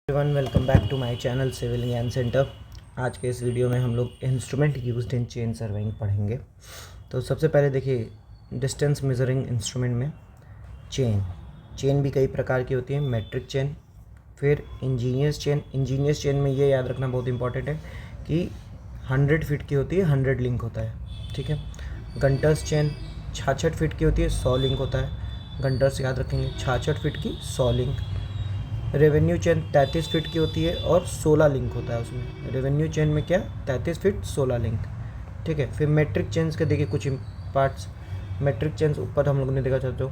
Everyone, welcome back to my channel civil Gyan centre. आज के इस वीडियो में हम लोग instrument used in chain surveying पढ़ेंगे। तो सबसे पहले देखिए, डिस्टेंस मेजरिंग इंस्ट्रूमेंट में चेन भी कई प्रकार की होती है। मैट्रिक चेन, फिर इंजीनियर्स चेन में ये याद रखना बहुत इंपॉर्टेंट है कि 100 फीट की होती है, 100 लिंक होता है, ठीक है। गंटर्स चेन 66 फीट की होती है, 100 लिंक होता है। गंटर्स याद रखेंगे, 66 फीट की 100 लिंक। रेवेन्यू चेन 33 फीट की होती है और 16 लिंक होता है उसमें। रेवेन्यू चेन में क्या, 33 फीट 16 लिंक, ठीक है। फिर मैट्रिक चेन्स के देखिए कुछ पार्ट्स। मैट्रिक चेन्स ऊपर हम लोगों ने देखा चाहते हो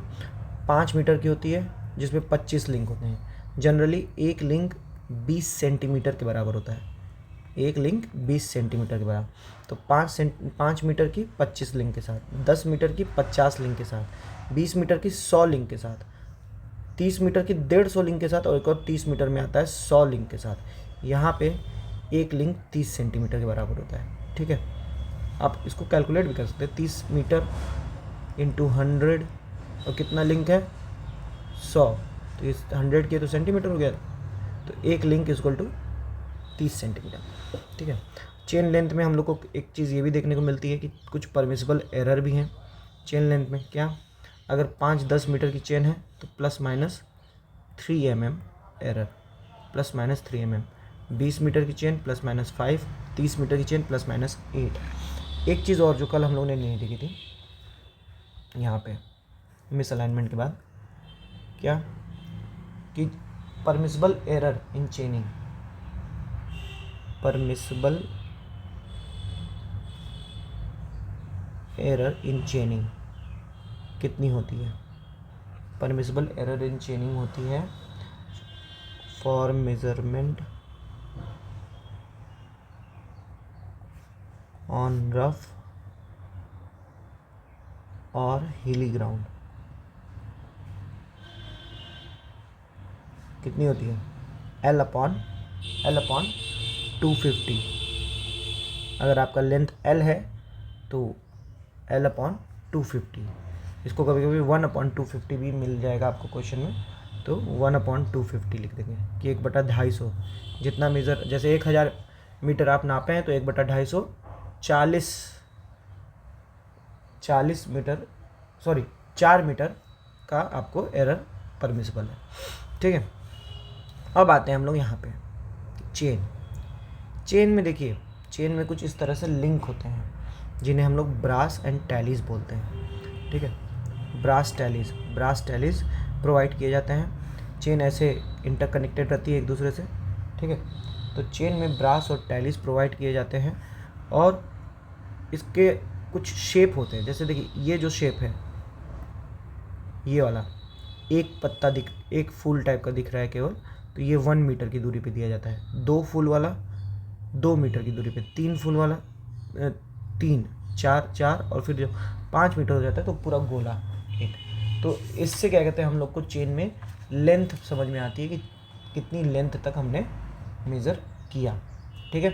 5 मीटर की होती है, जिसमें 25 लिंक होते हैं। जनरली एक लिंक 20 सेंटीमीटर के बराबर होता है, एक लिंक 20 सेंटीमीटर के बराबर। तो 5 मीटर की 25 लिंक के साथ, 10 मीटर की 50 लिंक के साथ, 20 मीटर की 100 लिंक के साथ, 30 मीटर की 150 लिंक के साथ, और एक और 30 मीटर में आता है 100 लिंक के साथ। यहाँ पे एक लिंक 30 सेंटीमीटर के बराबर होता है, ठीक है। आप इसको कैलकुलेट भी कर सकते हैं, 30 मीटर इंटू 100, और कितना लिंक है 100, तो इस 100 के तो सेंटीमीटर हो गया, तो एक लिंक इक्वल टू 30 सेंटीमीटर, ठीक है। चेन लेंथ में हम लोग को एक चीज़ ये भी देखने को मिलती है कि कुछ परमिसिबल एरर भी हैं चेन लेंथ में। क्या, अगर 5-10 मीटर की चेन है तो +-3 mm एरर, +-3 mm। 20 मीटर की चेन +-5, 30 मीटर की चेन +-8। एक चीज़ और जो कल हम लोगों ने नहीं देखी थी यहाँ पे मिस अलाइनमेंट के बाद, क्या कि permissible error in चेनिंग, permissible error in चेनिंग कितनी होती है। परमिसिबल एरर इन चेनिंग होती है फॉर मेजरमेंट ऑन रफ और हिली ग्राउंड, कितनी होती है, L/250। अगर आपका लेंथ L है तो L/250। इसको कभी कभी 1/250 भी मिल जाएगा आपको क्वेश्चन में, तो 1/250 लिख देंगे कि 1/250। जितना मेज़र, जैसे 1000 मीटर आप नापे हैं तो 1/250 40 मीटर, सॉरी 4 मीटर का आपको एरर परमिसिबल है, ठीक है। अब आते हैं हम लोग यहाँ पे चेन में। देखिए, चेन में कुछ इस तरह से लिंक होते हैं जिन्हें हम लोग ब्रास एंड टैलीज बोलते हैं, ठीक है। ब्रास टैलीज प्रोवाइड किए जाते हैं। चेन ऐसे इंटरकनेक्टेड रहती है एक दूसरे से, ठीक है। तो चेन में ब्रास और टैलीज प्रोवाइड किए जाते हैं, और इसके कुछ शेप होते हैं। जैसे देखिए, ये जो शेप है, ये वाला एक फूल टाइप का दिख रहा है केवल, तो ये 1 मीटर की दूरी पे दिया जाता है। 2 फूल वाला 2 मीटर की दूरी पे, 3 फूल वाला 3, 4, और फिर जब 5 मीटर हो जाता है तो पूरा गोला एक। तो इससे क्या कहते हैं, हम लोग को चेन में लेंथ समझ में आती है कि कितनी लेंथ तक हमने मेज़र किया, ठीक है।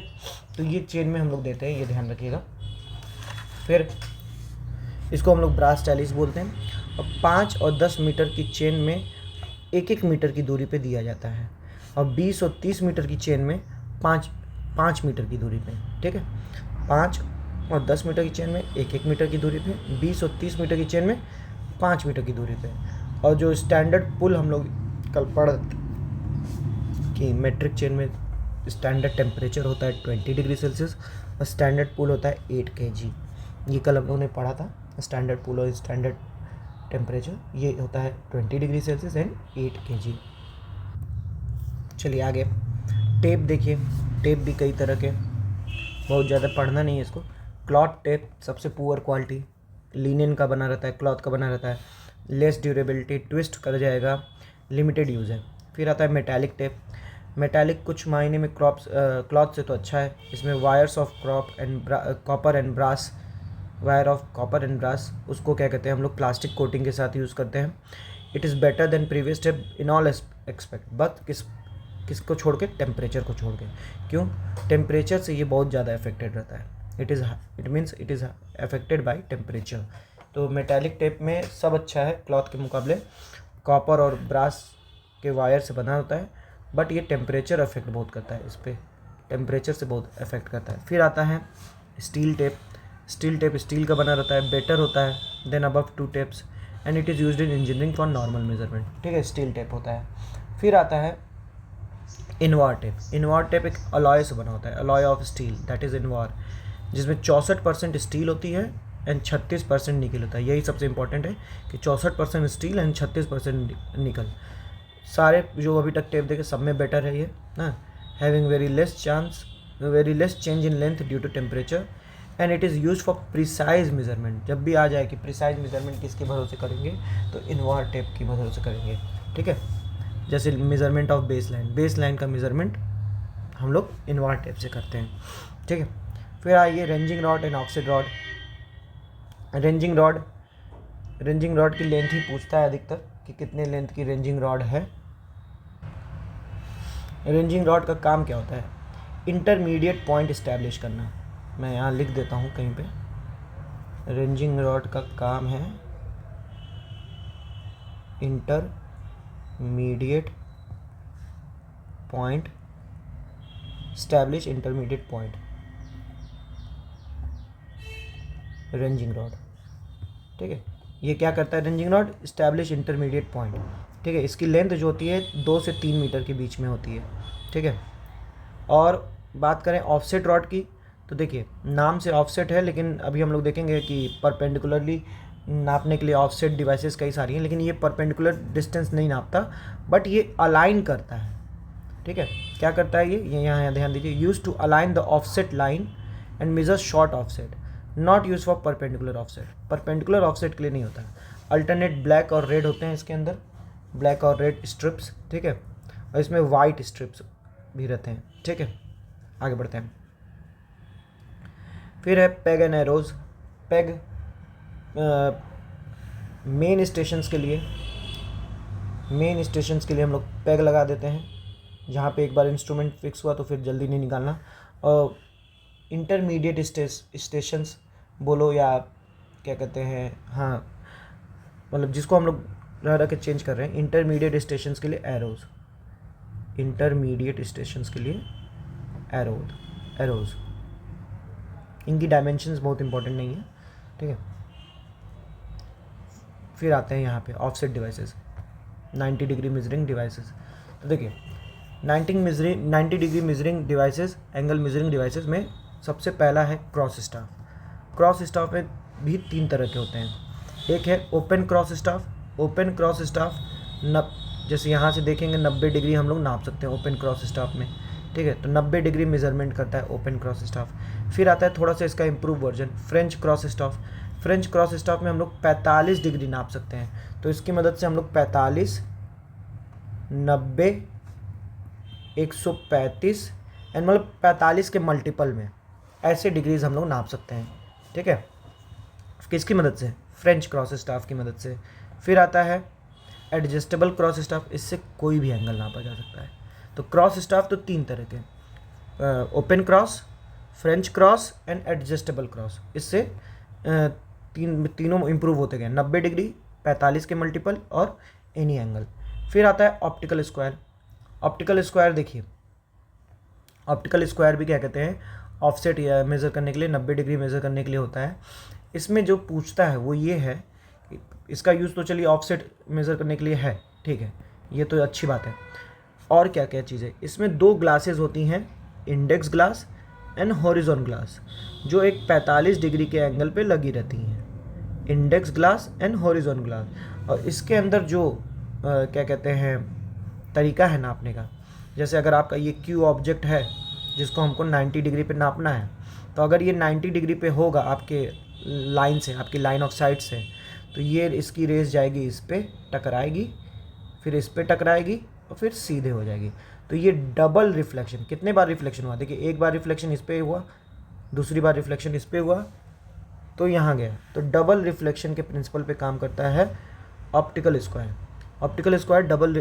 तो ये चेन में हम लोग देते हैं, ये ध्यान रखिएगा। फिर इसको हम लोग ब्रास टैलीज बोलते हैं। और 5 और 10 मीटर की चेन में 1-1 मीटर की दूरी पे दिया जाता है, और 20 और 30 मीटर की चेन में 5 मीटर की दूरी पे, ठीक है। 5 और 10 मीटर की चेन में 1-1 मीटर की दूरी पे, 20 और 30 मीटर की चेन में 5 मीटर की दूरी पे। और जो स्टैंडर्ड पुल हम लोग कल पढ़ कि मैट्रिक चेन में स्टैंडर्ड टेम्परेचर होता है 20 डिग्री सेल्सियस, और स्टैंडर्ड पुल होता है 8 kg। ये कल हम लोगों ने पढ़ा था। स्टैंडर्ड पुल और स्टैंडर्ड टेम्परेचर ये होता है 20 डिग्री सेल्सियस एंड 8 kg। चलिए आगे, टेप देखिए। टेप भी कई तरह के, बहुत ज़्यादा पढ़ना नहीं है इसको। क्लॉथ टेप सबसे पुअर क्वालिटी, लिनेन का बना रहता है, क्लॉथ का बना रहता है, लेस ड्यूरेबिलिटी, ट्विस्ट कर जाएगा, लिमिटेड यूज़ है। फिर आता है मेटालिक टेप। मेटालिक कुछ मायने में क्लॉथ से तो अच्छा है। इसमें wires of copper and brass, wire of copper and brass, उसको क्या कहते हैं हम लोग प्लास्टिक कोटिंग के साथ यूज़ करते हैं। It is better than previous tape in all expect, but किसको छोड़ के, टेम्परेचर को छोड़ के। क्यों, टेम्परेचर से ये बहुत ज़्यादा अफेक्टेड रहता है। It is affected by temperature. तो मेटालिक टेप में सब अच्छा है क्लॉथ के मुकाबले। कॉपर और ब्रास के वायर से बना होता है, बट ये टेम्परेचर अफेक्ट बहुत करता है, इस पर टेम्परेचर से बहुत अफेक्ट करता है। फिर आता है steel tape. Steel tape steel का बना रहता है, बेटर होता है then above 2 tapes and it is used in engineering for normal measurement, ठीक है, स्टील टेप होता है। फिर आता है इनवार टेप। इनवार टेप एक अलॉय से बना होता है, alloy of steel, that is invar, जिसमें 64% स्टील होती है एंड 36% निकल होता है। यही सबसे इंपॉर्टेंट है कि 64% स्टील एंड 36% निकल। सारे जो अभी तक टेप देखे सब में बेटर है ये ना। Having very less change in length due to temperature and it is use for precise measurement. जब भी आ जाए कि प्रिसाइज मेजरमेंट किसके भरोसे करेंगे, तो इनवार टेप की भरोसे करेंगे, ठीक है। जैसे मेजरमेंट ऑफ बेस लाइन का मेजरमेंट हम लोग इनवार टेप से करते हैं, ठीक है। फिर आइए ranging rod and offset rod. Ranging rod की लेंथ ही पूछता है अधिकतर कि कितने लेंथ की रेंजिंग रॉड है। रेंजिंग रॉड का काम क्या होता है? इंटरमीडिएट पॉइंट इस्टेब्लिश करना। मैं यहाँ लिख देता हूँ कहीं पे। रेंजिंग रॉड का काम है intermediate point, establish intermediate point, ranging rod, ठीक है। ये क्या करता है ranging rod? Establish intermediate point, ठीक है। इसकी लेंथ जो होती है 2 से 3 मीटर के बीच में होती है, ठीक है। और बात करें ऑफसेट रॉड की, तो देखिए नाम से ऑफसेट है, लेकिन अभी हम लोग देखेंगे कि परपेंडिकुलरली नापने के लिए ऑफसेट डिवाइसेस कई सारी हैं, लेकिन ये परपेंडिकुलर डिस्टेंस नहीं नापता, बट ये अलाइन करता है, ठीक है। क्या करता है ये यहाँ ध्यान दीजिए। Use to align the offset line and measure short offset, not use for perpendicular offset. Perpendicular offset के लिए नहीं होता है। अल्टरनेट ब्लैक और रेड होते हैं इसके अंदर, ब्लैक और रेड स्ट्रिप्स, ठीक है। और इसमें वाइट स्ट्रिप्स भी रहते हैं, ठीक है। आगे बढ़ते हैं। फिर है peg and arrows. Peg main stations के लिए हम लोग पेग लगा देते हैं, जहाँ पे एक बार इंस्ट्रूमेंट फिक्स हुआ तो फिर जल्दी नहीं निकालना। और इंटरमीडिएट स्टेशंस बोलो या क्या कहते हैं, हाँ मतलब जिसको हम लोग रह के चेंज कर रहे हैं, इंटरमीडिएट स्टेशंस के लिए एरोज, इंटरमीडिएट स्टेशंस के लिए एरोज। इनकी डायमेंशंस बहुत इंपॉर्टेंट नहीं है, ठीक है। फिर आते हैं यहाँ पे offset devices, 90 degree measuring devices. तो देखिए 90 degree measuring devices, angle measuring devices में सबसे पहला है क्रॉस स्टाफ। क्रॉस स्टाफ में भी 3 तरह के होते हैं। एक है open cross staff. Open cross staff जैसे यहाँ से देखेंगे 90 डिग्री हम लोग नाप सकते हैं ओपन क्रॉस स्टाफ में, ठीक है। तो 90 डिग्री मेजरमेंट करता है ओपन क्रॉस स्टाफ। फिर आता है थोड़ा सा इसका improve version, French cross staff. French cross staff में हम लोग 45 डिग्री नाप सकते हैं। तो इसकी मदद से हम लोग 45, 90, 135 एंड मतलब 45 के मल्टीपल में ऐसे डिग्रीज हम लोग नाप सकते हैं, ठीक है। किसकी मदद से? फ्रेंच क्रॉस स्टाफ की मदद से। फिर आता है एडजस्टेबल क्रॉस स्टाफ। इससे कोई भी एंगल नापा जा सकता है। तो क्रॉस स्टाफ तो 3 तरह के, open cross, French cross and adjustable cross. इससे तीनों इम्प्रूव होते गए, 90 डिग्री, 45 के मल्टीपल और एनी एंगल। फिर आता है ऑप्टिकल स्क्वायर। ऑप्टिकल स्क्वायर देखिए, ऑप्टिकल स्क्वायर भी क्या कहते हैं, ऑफसेट या मेज़र करने के लिए, 90 डिग्री मेज़र करने के लिए होता है। इसमें जो पूछता है वो ये है, इसका यूज़ तो चलिए ऑफसेट मेज़र करने के लिए है, ठीक है, ये तो अच्छी बात है। और क्या क्या चीज़ें इसमें 2 ग्लासेस होती हैं, index glass and horizon glass, जो एक 45 डिग्री के एंगल पे लगी रहती हैं, index glass and horizon glass. और इसके अंदर जो क्या कहते हैं तरीका है नापने का, जैसे अगर आपका ये क्यू ऑब्जेक्ट है जिसको हमको 90 डिग्री पे नापना है, तो अगर ये 90 डिग्री पे होगा आपके लाइन से, आपकी लाइन ऑफ साइट से, तो ये इसकी रेस जाएगी इस पर टकराएगी, फिर इस पर टकराएगी और फिर सीधे हो जाएगी। तो ये डबल रिफ्लेक्शन, कितने बार रिफ्लेक्शन हुआ, देखिए एक बार रिफ्लेक्शन इस पर हुआ, दूसरी बार रिफ्लेक्शन इस पर हुआ, तो यहाँ गया। तो डबल रिफ्लेक्शन के प्रिंसिपल पे काम करता है optical square. Optical square double,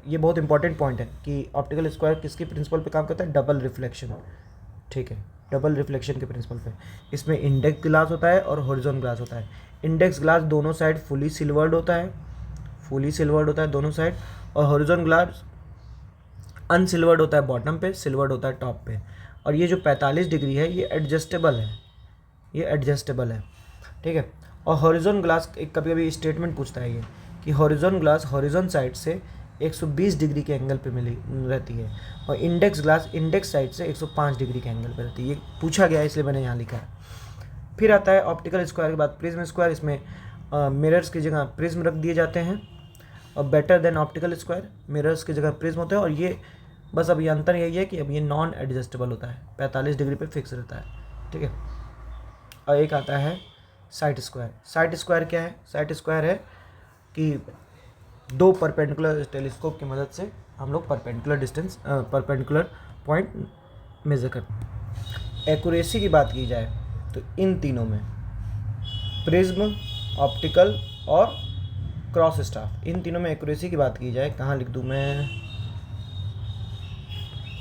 ये बहुत इंपॉर्टेंट पॉइंट है कि ऑप्टिकल स्क्वायर किसके प्रिंसिपल पे काम करता है, डबल रिफ्लेक्शन, ठीक है, डबल रिफ्लेक्शन के प्रिंसिपल पे। इसमें इंडेक्स ग्लास होता है और हॉरिजॉन ग्लास होता है। इंडेक्स ग्लास दोनों साइड फुली सिल्वर्ड होता है दोनों साइड, और हॉरिजॉन ग्लास अनसिल्वर्ड होता है बॉटम पे, सिल्वर्ड होता है टॉप पे। और ये जो 45 डिग्री है ये एडजस्टेबल है, ये एडजस्टेबल है, ठीक है। और हॉरिजॉन ग्लास एक कभी कभी स्टेटमेंट पूछता है ये कि हॉरिजॉन ग्लास हॉरिजॉन साइड से 120 डिग्री के एंगल पे मिली रहती है, और इंडेक्स ग्लास इंडेक्स साइड से 105 डिग्री के एंगल पे रहती है। ये पूछा गया है इसलिए मैंने यहाँ लिखा है। फिर आता है ऑप्टिकल स्क्वायर के बाद प्रिज्म स्क्वायर। इसमें मिरर्स की जगह प्रिज्म रख दिए जाते हैं, और better than optical square, mirrors की जगह प्रिज्म होता है। और ये बस अब ये अंतर यही है कि अब ये नॉन एडजस्टेबल होता है, 45 डिग्री पे फिक्स रहता है, ठीक है। और एक आता है साइड स्क्वायर। साइड स्क्वायर क्या है? साइड स्क्वायर है कि दो परपेंडिकुलर टेलीस्कोप की मदद से हम लोग perpendicular distance perpendicular point measure करते हैं। एक्यूरेसी की बात की जाए तो इन तीनों में प्रिज्म, ऑप्टिकल और क्रॉस स्टाफ, इन तीनों में एक्यूरेसी की बात की जाए, कहाँ लिख दूँ मैं,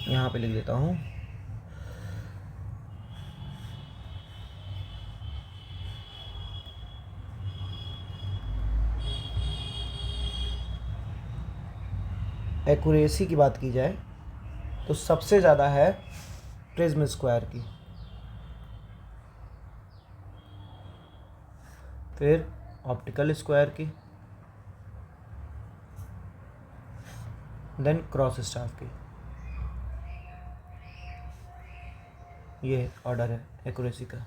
यहाँ पे लिख देता हूँ। एक्यूरेसी की बात की जाए तो सबसे ज़्यादा है प्रिज्म स्क्वायर की, फिर ऑप्टिकल स्क्वायर की, देन क्रॉस स्टाफ की। ये ऑर्डर है एक्यूरेसी का,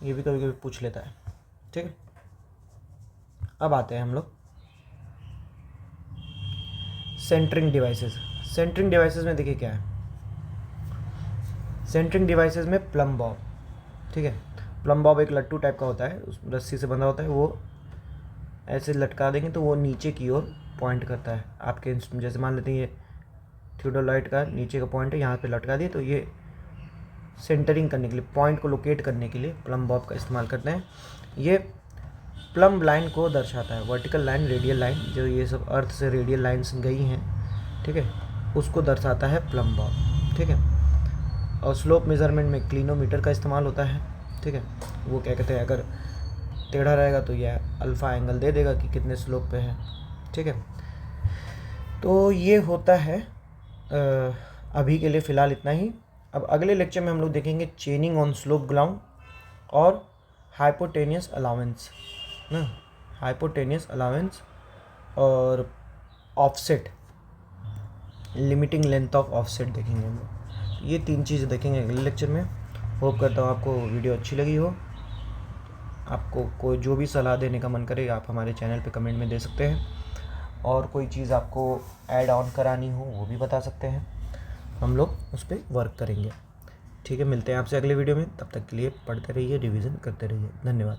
ये भी कभी कभी पूछ लेता है, ठीक है। अब आते हैं हम लोग सेंटरिंग डिवाइसेस। सेंटरिंग डिवाइसेस में देखिए क्या है, सेंटरिंग डिवाइसेस में प्लम बॉब, ठीक है। प्लम बॉब एक लट्टू टाइप का होता है, उस रस्सी से बंधा होता है, वो ऐसे लटका देंगे तो वो नीचे की ओर पॉइंट करता है आपके, जैसे मान लेते हैं ये थियोडोलाइट का नीचे का पॉइंट है, यहाँ पे लटका दिए तो ये सेंटरिंग करने के लिए, पॉइंट को लोकेट करने के लिए प्लम बॉब का इस्तेमाल करते हैं। ये प्लम लाइन को दर्शाता है, वर्टिकल लाइन, रेडियल लाइन, जो ये सब अर्थ से रेडियल लाइन्स गई हैं, ठीक है, उसको दर्शाता है प्लम बॉब, ठीक है। और स्लोप मेज़रमेंट में क्लिनोमीटर का इस्तेमाल होता है, ठीक है। वो क्या कहते हैं, अगर टेढ़ा रहेगा तो यह अल्फ़ा एंगल दे देगा कि कितने स्लोप पे है, ठीक है। तो ये होता है अभी के लिए फ़िलहाल इतना ही। अब अगले लेक्चर में हम लोग देखेंगे चेनिंग ऑन स्लोप ग्राउंड और हाइपोटेनियस अलाउंस ना, हाइपोटेनियस अलाउंस और offset, limiting length of offset देखेंगे हम लोग। ये तीन चीज़ें देखेंगे अगले लेक्चर में। होप करता हूँ आपको वीडियो अच्छी लगी हो। आपको कोई जो भी सलाह देने का मन करे आप हमारे चैनल पे कमेंट में दे सकते हैं, और कोई चीज़ आपको ऐड ऑन करानी हो वो भी बता सकते हैं, हम लोग उस पर वर्क करेंगे, ठीक है। मिलते हैं आपसे अगले वीडियो में, तब तक के लिए पढ़ते रहिए, रिवीजन करते रहिए। धन्यवाद।